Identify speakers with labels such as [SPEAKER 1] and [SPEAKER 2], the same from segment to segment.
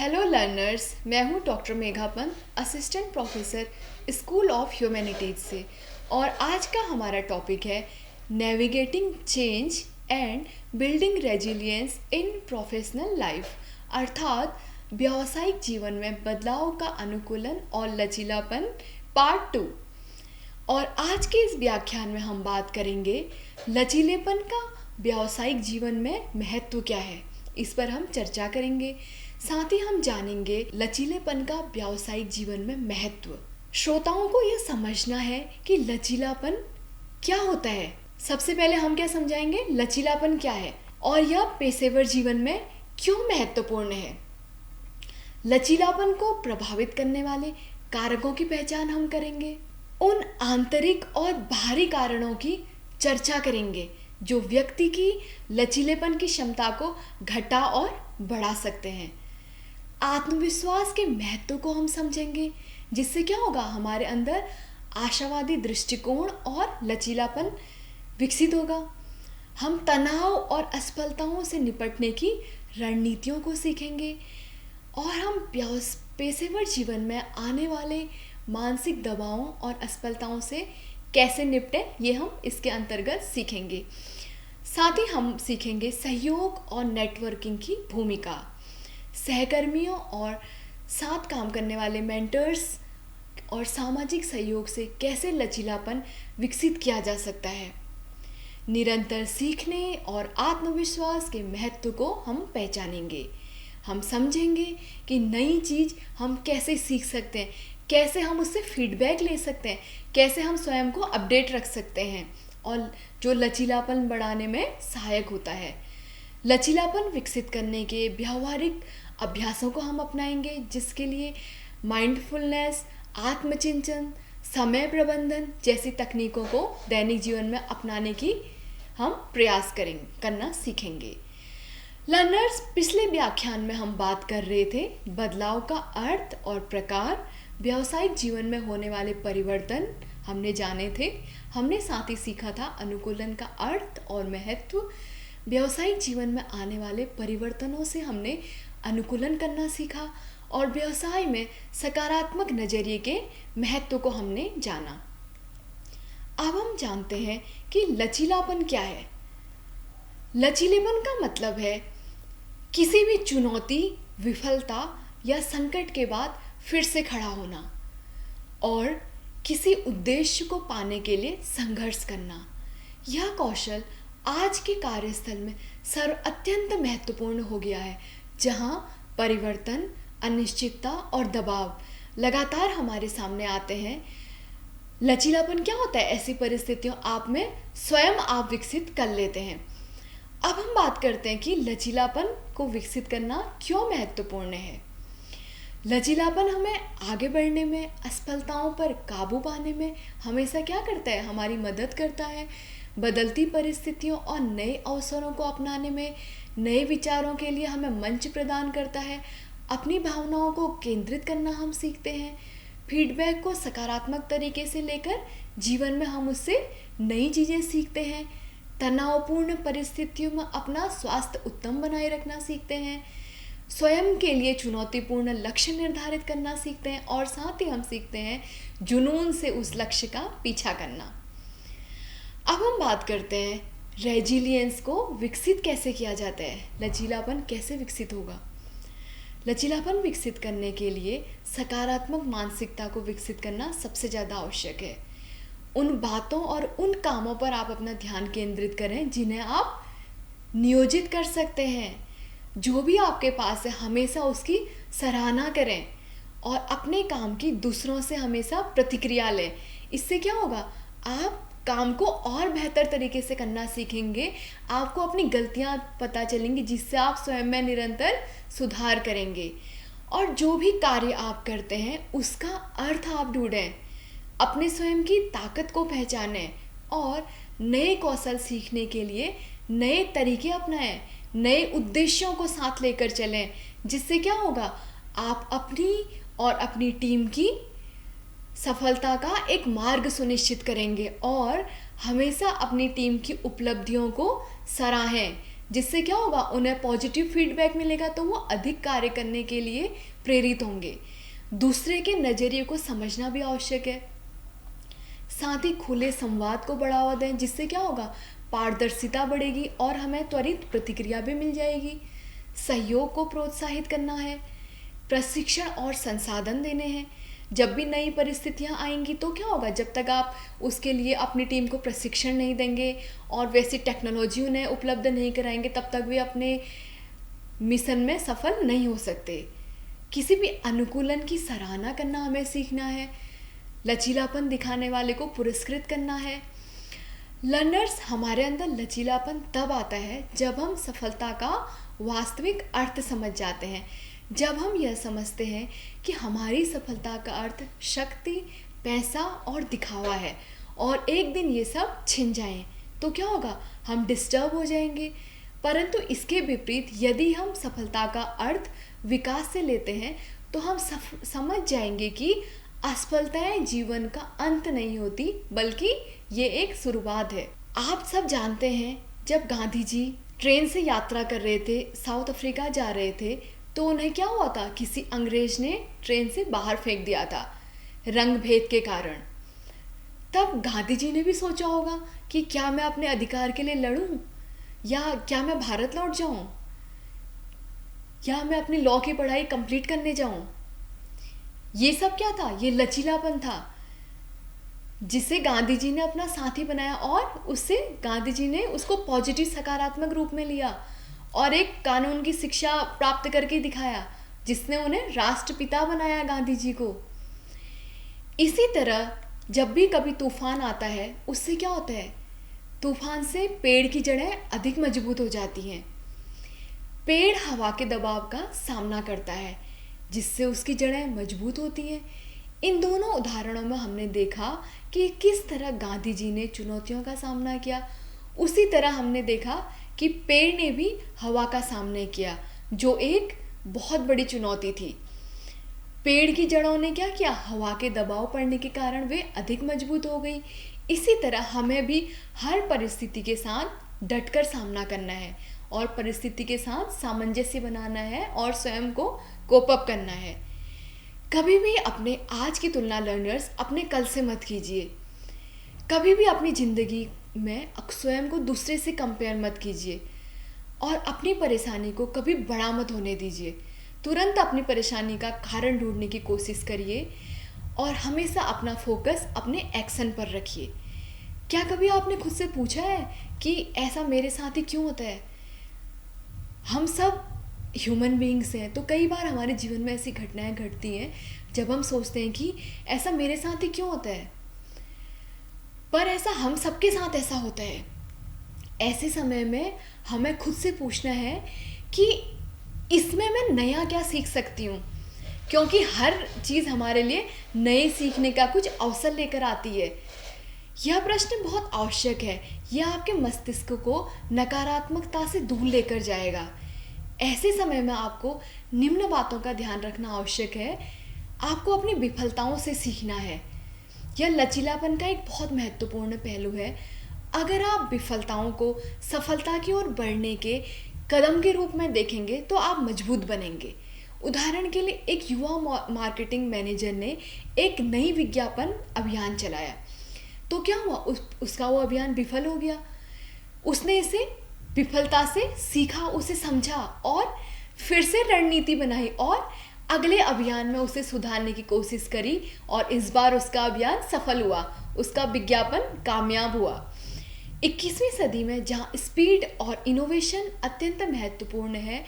[SPEAKER 1] Hello learners, मैं हूँ doctor Megha Pant, assistant professor school of humanities से। और आज का हमारा टॉपिक है navigating change and building resilience in professional life, अर्थात व्यावसायिक जीवन में बदलाव का अनुकूलन और लचीलापन पार्ट 2। और आज के इस व्याख्यान में हम बात करेंगे लचीलेपन का व्यावसायिक जीवन में महत्व क्या है, इस पर हम चर्चा करेंगे। साथ ही हम जानेंगे लचीलेपन का व्यावसायिक जीवन में महत्व। श्रोताओं को यह समझना है कि लचीलापन क्या होता है। सबसे पहले हम क्या समझाएंगे, लचीलापन क्या है और यह पेशेवर जीवन में क्यों महत्वपूर्ण है। लचीलापन को प्रभावित करने वाले कारकों की पहचान हम करेंगे। उन आंतरिक और बाहरी कारणों की चर्चा करेंगे जो व्यक्ति की लचीलेपन की क्षमता को घटा और बढ़ा सकते हैं। आत्मविश्वास के महत्व को हम समझेंगे, जिससे क्या होगा, हमारे अंदर आशावादी दृष्टिकोण और लचीलापन विकसित होगा। हम तनाव और असफलताओं से निपटने की रणनीतियों को सीखेंगे और हम पेशेवर जीवन में आने वाले मानसिक दबावों और असफलताओं से कैसे निपटें, ये हम इसके अंतर्गत सीखेंगे। साथ ही हम सीखेंगे सहयोग और नेटवर्किंग की भूमिका, सहकर्मियों और साथ काम करने वाले मेंटर्स और सामाजिक सहयोग से कैसे लचीलापन विकसित किया जा सकता है। निरंतर सीखने और आत्मविश्वास के महत्व को हम पहचानेंगे। हम समझेंगे कि नई चीज़ हम कैसे सीख सकते हैं, कैसे हम उससे फीडबैक ले सकते हैं, कैसे हम स्वयं को अपडेट रख सकते हैं और जो लचीलापन बढ़ाने में सहायक होता है। लचीलापन विकसित करने के व्यावहारिक अभ्यासों को हम अपनाएंगे, जिसके लिए माइंडफुलनेस, आत्मचिंतन, समय प्रबंधन जैसी तकनीकों को दैनिक जीवन में अपनाने की हम प्रयास करना सीखेंगे। लर्नर्स, पिछले व्याख्यान में हम बात कर रहे थे बदलाव का अर्थ और प्रकार, व्यावसायिक जीवन में होने वाले परिवर्तन हमने जाने थे। हमने साथ ही सीखा था अनुकूलन का अर्थ और महत्व। व्यावसायिक जीवन में आने वाले परिवर्तनों से हमने अनुकूलन करना सीखा और व्यवसाय में सकारात्मक नज़रिए के महत्व को हमने जाना। अब हम जानते हैं कि लचीलापन क्या है। लचीलेपन का मतलब है किसी भी चुनौती, विफलता या संकट के बाद फिर से खड़ा होना और किसी उद्देश्य को पाने के लिए संघर्ष करना। यह कौशल आज के कार्यस्थल में अत्यंत महत्वपूर्ण हो गया है, जहां परिवर्तन, अनिश्चितता और दबाव लगातार हमारे सामने आते हैं। लचीलापन क्या होता है, ऐसी परिस्थितियों आप में स्वयं आप विकसित कर लेते हैं। अब हम बात करते हैं कि लचीलापन को विकसित करना क्यों महत्वपूर्ण है। लचीलापन हमें आगे बढ़ने में, असफलताओं पर काबू पाने में हमेशा क्या करता है, हमारी मदद करता है। बदलती परिस्थितियों और नए अवसरों को अपनाने में, नए विचारों के लिए हमें मंच प्रदान करता है। अपनी भावनाओं को केंद्रित करना हम सीखते हैं। फीडबैक को सकारात्मक तरीके से लेकर जीवन में हम उससे नई चीज़ें सीखते हैं। तनावपूर्ण परिस्थितियों में अपना स्वास्थ्य उत्तम बनाए रखना सीखते हैं। स्वयं के लिए चुनौतीपूर्ण लक्ष्य निर्धारित करना सीखते हैं और साथ ही हम सीखते हैं जुनून से उस लक्ष्य का पीछा करना। अब हम बात करते हैं रेजिलियंस को विकसित कैसे किया जाता है, लचीलापन कैसे विकसित होगा। लचीलापन विकसित करने के लिए सकारात्मक मानसिकता को विकसित करना सबसे ज़्यादा आवश्यक है। उन बातों और उन कामों पर आप अपना ध्यान केंद्रित करें जिन्हें आप नियोजित कर सकते हैं। जो भी आपके पास है हमेशा उसकी सराहना करें और अपने काम की दूसरों से हमेशा प्रतिक्रिया लें। इससे क्या होगा, आप काम को और बेहतर तरीके से करना सीखेंगे। आपको अपनी गलतियां पता चलेंगी, जिससे आप स्वयं में निरंतर सुधार करेंगे। और जो भी कार्य आप करते हैं उसका अर्थ आप ढूंढें, अपने स्वयं की ताकत को पहचानें और नए कौशल सीखने के लिए नए तरीके अपनाएं, नए उद्देश्यों को साथ लेकर चलें। जिससे क्या होगा, आप अपनी और अपनी टीम की सफलता का एक मार्ग सुनिश्चित करेंगे और हमेशा अपनी टीम की उपलब्धियों को सराहें। जिससे क्या होगा, उन्हें पॉजिटिव फीडबैक मिलेगा तो वो अधिक कार्य करने के लिए प्रेरित होंगे। दूसरे के नज़रिए को समझना भी आवश्यक है। साथ ही खुले संवाद को बढ़ावा दें, जिससे क्या होगा, पारदर्शिता बढ़ेगी और हमें त्वरित प्रतिक्रिया भी मिल जाएगी। सहयोग को प्रोत्साहित करना है, प्रशिक्षण और संसाधन देने हैं। जब भी नई परिस्थितियां आएंगी तो क्या होगा, जब तक आप उसके लिए अपनी टीम को प्रशिक्षण नहीं देंगे और वैसी टेक्नोलॉजी उन्हें उपलब्ध नहीं कराएंगे, तब तक वे अपने मिशन में सफल नहीं हो सकते। किसी भी अनुकूलन की सराहना करना हमें सीखना है। लचीलापन दिखाने वाले को पुरस्कृत करना है। लर्नर्स, हमारे अंदर लचीलापन तब आता है जब हम सफलता का वास्तविक अर्थ समझ जाते हैं, जब हम यह समझते हैं कि हमारी सफलता का अर्थ शक्ति, पैसा और दिखावा है और एक दिन ये सब छिन जाएं तो क्या होगा, हम डिस्टर्ब हो जाएंगे। परंतु इसके विपरीत यदि हम सफलता का अर्थ विकास से लेते हैं तो हम समझ जाएंगे कि असफलताएं जीवन का अंत नहीं होती, बल्कि ये एक शुरुआत है। आप सब जानते हैं, जब गांधी जी ट्रेन से यात्रा कर रहे थे, साउथ अफ्रीका जा रहे थे, तो उन्हें क्या हुआ था, किसी अंग्रेज ने ट्रेन से बाहर फेंक दिया था रंग भेद के कारण। तब गांधी जी ने भी सोचा होगा कि क्या मैं अपने अधिकार के लिए लड़ूं, या क्या मैं भारत लौट जाऊं, या मैं अपनी लॉ की पढ़ाई कंप्लीट करने जाऊं। ये सब क्या था, ये लचीलापन था जिसे गांधी जी ने अपना साथी बनाया और उससे गांधी जी ने उसको पॉजिटिव सकारात्मक रूप में लिया और एक कानून की शिक्षा प्राप्त करके दिखाया, जिसने उन्हें राष्ट्रपिता बनाया गांधी जी को। इसी तरह जब भी कभी तूफान आता है, उससे क्या होता है, तूफान से पेड़ की जड़ें अधिक मजबूत हो जाती हैं। पेड़ हवा के दबाव का सामना करता है, जिससे उसकी जड़ें मजबूत होती हैं। इन दोनों उदाहरणों में हमने देखा कि किस तरह गांधी जी ने चुनौतियों का सामना किया, उसी तरह हमने देखा कि पेड़ ने भी हवा का सामना किया, जो एक बहुत बड़ी चुनौती थी। पेड़ की जड़ों ने क्या किया, हवा के दबाव पड़ने के कारण वे अधिक मजबूत हो गई। इसी तरह हमें भी हर परिस्थिति के साथ डटकर सामना करना है और परिस्थिति के साथ सामंजस्य बनाना है और स्वयं को कोप अप करना है। कभी भी अपने आज की तुलना लर्नर्स अपने कल से मत कीजिए। कभी भी अपनी ज़िंदगी में स्वयं को दूसरे से कंपेयर मत कीजिए और अपनी परेशानी को कभी बड़ा मत होने दीजिए। तुरंत अपनी परेशानी का कारण ढूंढने की कोशिश करिए और हमेशा अपना फोकस अपने एक्शन पर रखिए। क्या कभी आपने खुद से पूछा है कि ऐसा मेरे साथ ही क्यों होता है? हम सब ह्यूमन बीइंग्स हैं, तो कई बार हमारे जीवन में ऐसी घटनाएं घटती हैं जब हम सोचते हैं कि ऐसा मेरे साथ ही क्यों होता है, पर ऐसा हम सबके साथ ऐसा होता है। ऐसे समय में हमें खुद से पूछना है कि इसमें मैं नया क्या सीख सकती हूँ, क्योंकि हर चीज़ हमारे लिए नए सीखने का कुछ अवसर लेकर आती है। यह प्रश्न बहुत आवश्यक है, यह आपके मस्तिष्क को नकारात्मकता से दूर लेकर जाएगा। ऐसे समय में आपको निम्न बातों का ध्यान रखना आवश्यक है। आपको अपनी विफलताओं से सीखना है। यह लचीलापन का एक बहुत महत्वपूर्ण पहलू है। अगर आप विफलताओं को सफलता की ओर बढ़ने के कदम के रूप में देखेंगे तो आप मजबूत बनेंगे। उदाहरण के लिए एक युवा मार्केटिंग मैनेजर ने एक नई विज्ञापन अभियान चलाया, तो क्या हुआ, उसका वो अभियान विफल हो गया। उसने इसे विफलता से सीखा, उसे समझा और फिर से रणनीति बनाई और अगले अभियान में उसे सुधारने की कोशिश करी और इस बार उसका अभियान सफल हुआ, उसका विज्ञापन कामयाब हुआ। 21वीं सदी में जहाँ स्पीड और इनोवेशन अत्यंत महत्वपूर्ण है,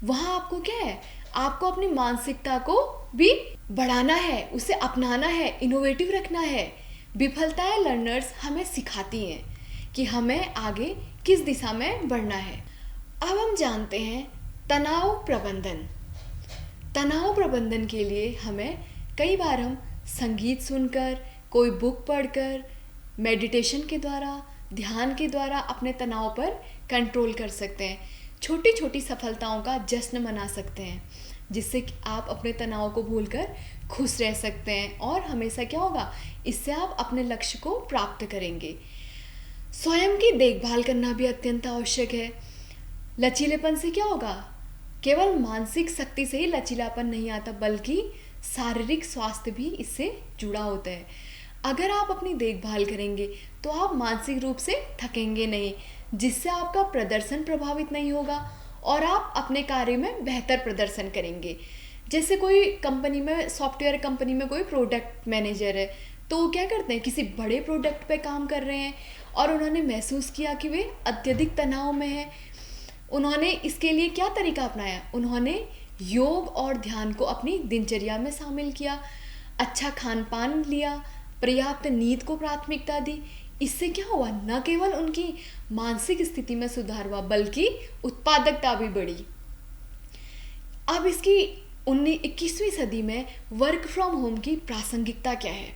[SPEAKER 1] वहाँ आपको क्या है, आपको अपनी मानसिकता को भी बढ़ाना है, उसे अपनाना है, इनोवेटिव रखना है। विफलताएं लर्नर्स हमें सिखाती हैं कि हमें आगे किस दिशा में बढ़ना है। अब हम जानते हैं तनाव प्रबंधन। तनाव प्रबंधन के लिए हमें कई बार हम संगीत सुनकर, कोई बुक पढ़कर, मेडिटेशन के द्वारा, ध्यान के द्वारा अपने तनाव पर कंट्रोल कर सकते हैं। छोटी छोटी सफलताओं का जश्न मना सकते हैं, जिससे कि आप अपने तनाव को भूलकर खुश रह सकते हैं और हमेशा क्या होगा, इससे आप अपने लक्ष्य को प्राप्त करेंगे। स्वयं की देखभाल करना भी अत्यंत आवश्यक है। लचीलेपन से क्या होगा? केवल मानसिक शक्ति से ही लचीलापन नहीं आता, बल्कि शारीरिक स्वास्थ्य भी इससे जुड़ा होता है। अगर आप अपनी देखभाल करेंगे तो आप मानसिक रूप से थकेंगे नहीं, जिससे आपका प्रदर्शन प्रभावित नहीं होगा और आप अपने कार्य में बेहतर प्रदर्शन करेंगे। जैसे कोई कंपनी में, सॉफ्टवेयर कंपनी में कोई प्रोडक्ट मैनेजर है, तो वो क्या करते हैं, किसी बड़े प्रोडक्ट पे काम कर रहे हैं और उन्होंने महसूस किया कि वे अत्यधिक तनाव में हैं। उन्होंने इसके लिए क्या तरीका अपनाया? उन्होंने योग और ध्यान को अपनी दिनचर्या में शामिल किया, अच्छा खान पान लिया, पर्याप्त नींद को प्राथमिकता दी। इससे क्या हुआ? न केवल उनकी मानसिक स्थिति में सुधार हुआ, बल्कि उत्पादकता भी बढ़ी। अब इसकी 21वीं सदी में वर्क फ्रॉम होम की प्रासंगिकता क्या है?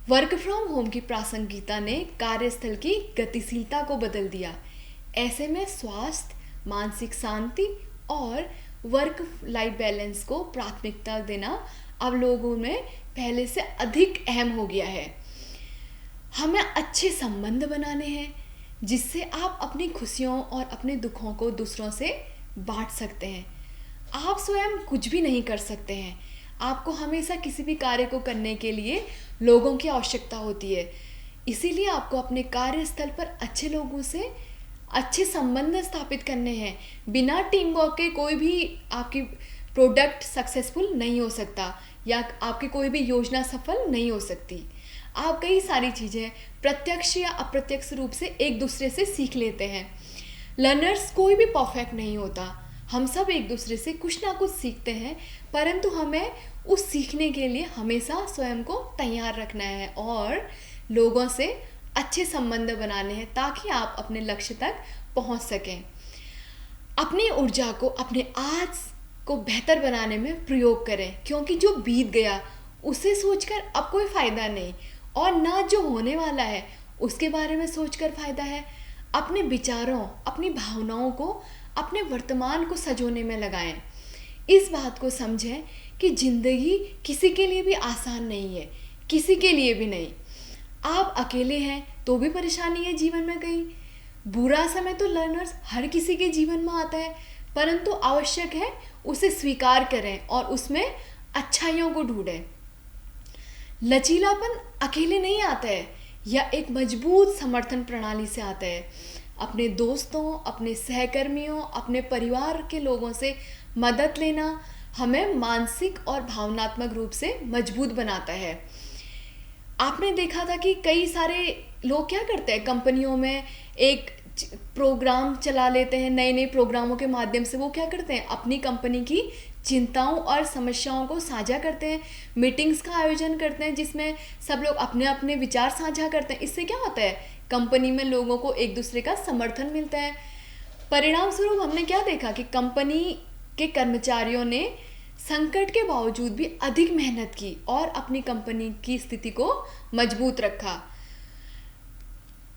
[SPEAKER 1] वर्क फ्रॉम होम की प्रासंगिकता ने कार्यस्थल की गतिशीलता को बदल दिया। ऐसे में स्वास्थ्य, मानसिक शांति और वर्क लाइफ बैलेंस को प्राथमिकता देना अब लोगों में पहले से अधिक अहम हो गया है। हमें अच्छे संबंध बनाने हैं, जिससे आप अपनी खुशियों और अपने दुखों को दूसरों से बांट सकते हैं। आप स्वयं कुछ भी नहीं कर सकते हैं। आपको हमेशा किसी भी कार्य को करने के लिए लोगों की आवश्यकता होती है। इसीलिए आपको अपने कार्यस्थल पर अच्छे लोगों से अच्छे संबंध स्थापित करने हैं। बिना टीम वर्क के कोई भी आपकी प्रोडक्ट सक्सेसफुल नहीं हो सकता, या आपकी कोई भी योजना सफल नहीं हो सकती। आप कई सारी चीज़ें प्रत्यक्ष या अप्रत्यक्ष रूप से एक दूसरे से सीख लेते हैं। लर्नर्स कोई भी परफेक्ट नहीं होता, हम सब एक दूसरे से कुछ ना कुछ सीखते हैं, परंतु हमें उस सीखने के लिए हमेशा स्वयं को तैयार रखना है और लोगों से अच्छे संबंध बनाने हैं, ताकि आप अपने लक्ष्य तक पहुंच सकें। अपनी ऊर्जा को अपने आज को बेहतर बनाने में प्रयोग करें, क्योंकि जो बीत गया उसे सोचकर अब कोई फ़ायदा नहीं, और ना जो होने वाला है उसके बारे में सोचकर फ़ायदा है। अपने विचारों, अपनी भावनाओं को, अपने वर्तमान को सजोने में लगाएं। इस बात को समझें कि ज़िंदगी किसी के लिए भी आसान नहीं है, किसी के लिए भी नहीं। आप अकेले हैं तो भी परेशानी है जीवन में कहीं। बुरा समय तो लर्नर्स हर किसी के जीवन में आता है, परंतु आवश्यक है उसे स्वीकार करें और उसमें अच्छाइयों को ढूंढें। लचीलापन अकेले नहीं आता है, यह एक मजबूत समर्थन प्रणाली से आता है। अपने दोस्तों, अपने सहकर्मियों, अपने परिवार के लोगों से मदद लेना हमें मानसिक और भावनात्मक रूप से मजबूत बनाता है। आपने देखा था कि कई सारे लोग क्या करते हैं, कंपनियों में एक प्रोग्राम चला लेते हैं। नए नए प्रोग्रामों के माध्यम से वो क्या करते हैं, अपनी कंपनी की चिंताओं और समस्याओं को साझा करते हैं। मीटिंग्स का आयोजन करते हैं, जिसमें सब लोग अपने अपने विचार साझा करते हैं। इससे क्या होता है, कंपनी में लोगों को एक दूसरे का समर्थन मिलता है। परिणाम स्वरूप हमने क्या देखा कि कंपनी के कर्मचारियों ने संकट के बावजूद भी अधिक मेहनत की और अपनी कंपनी की स्थिति को मजबूत रखा।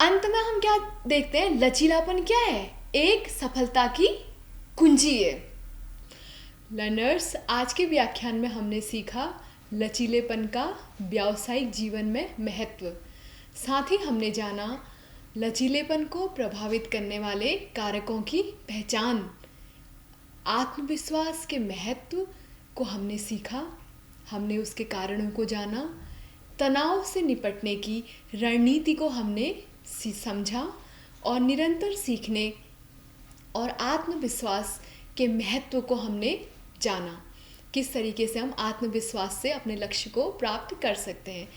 [SPEAKER 1] अंत में हम क्या देखते हैं, लचीलापन क्या है? एक सफलता की कुंजी है। लर्नर्स, आज के व्याख्यान में हमने सीखा लचीलेपन का व्यावसायिक जीवन में महत्व। साथ ही हमने जाना लचीलेपन को प्रभावित करने वाले कारकों की पहचान। आत्मविश्वास के महत्व को हमने सीखा, हमने उसके कारणों को जाना। तनाव से निपटने की रणनीति को हमने समझा और निरंतर सीखने और आत्मविश्वास के महत्व को हमने जाना। किस तरीके से हम आत्मविश्वास से अपने लक्ष्य को प्राप्त कर सकते हैं।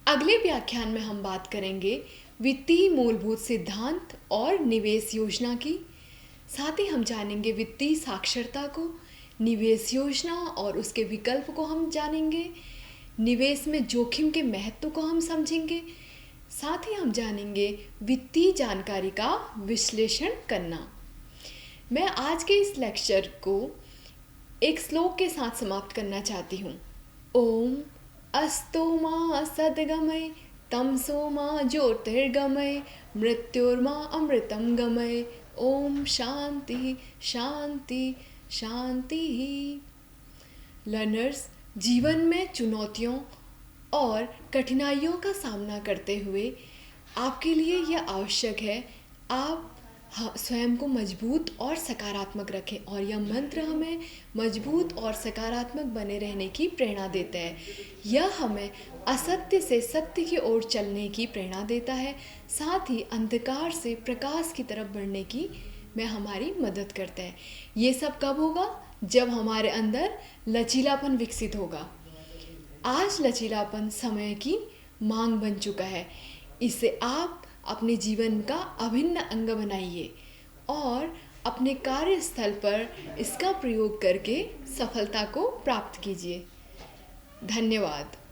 [SPEAKER 1] अगले व्याख्यान में हम बात करेंगे वित्तीय मूलभूत सिद्धांत और निवेश योजना की। साथ ही हम जानेंगे वित्तीय साक्षरता को, निवेश योजना और उसके विकल्प को हम जानेंगे। निवेश में जोखिम के महत्व को हम समझेंगे। साथ ही हम जानेंगे वित्तीय जानकारी का विश्लेषण करना। मैं आज के इस लेक्चर को एक श्लोक के साथ समाप्त करना चाहती हूँ। ओम अस्तो मा सद्गमय तमसो मा ज्योतिर्गमय मृत्युर्मा अमृतम गमय। ओम शांति शांति शांति। लर्नर्स, जीवन में चुनौतियों और कठिनाइयों का सामना करते हुए आपके लिए यह आवश्यक है, आप स्वयं को मजबूत और सकारात्मक रखें, और यह मंत्र हमें मजबूत और सकारात्मक बने रहने की प्रेरणा देता है। यह हमें असत्य से सत्य की ओर चलने की प्रेरणा देता है, साथ ही अंधकार से प्रकाश की तरफ बढ़ने की में हमारी मदद करता है। ये सब कब होगा? जब हमारे अंदर लचीलापन विकसित होगा। आज लचीलापन समय की मांग बन चुका है। इसे आप अपने जीवन का अभिन्न अंग बनाइए और अपने कार्यस्थल पर इसका प्रयोग करके सफलता को प्राप्त कीजिए। धन्यवाद।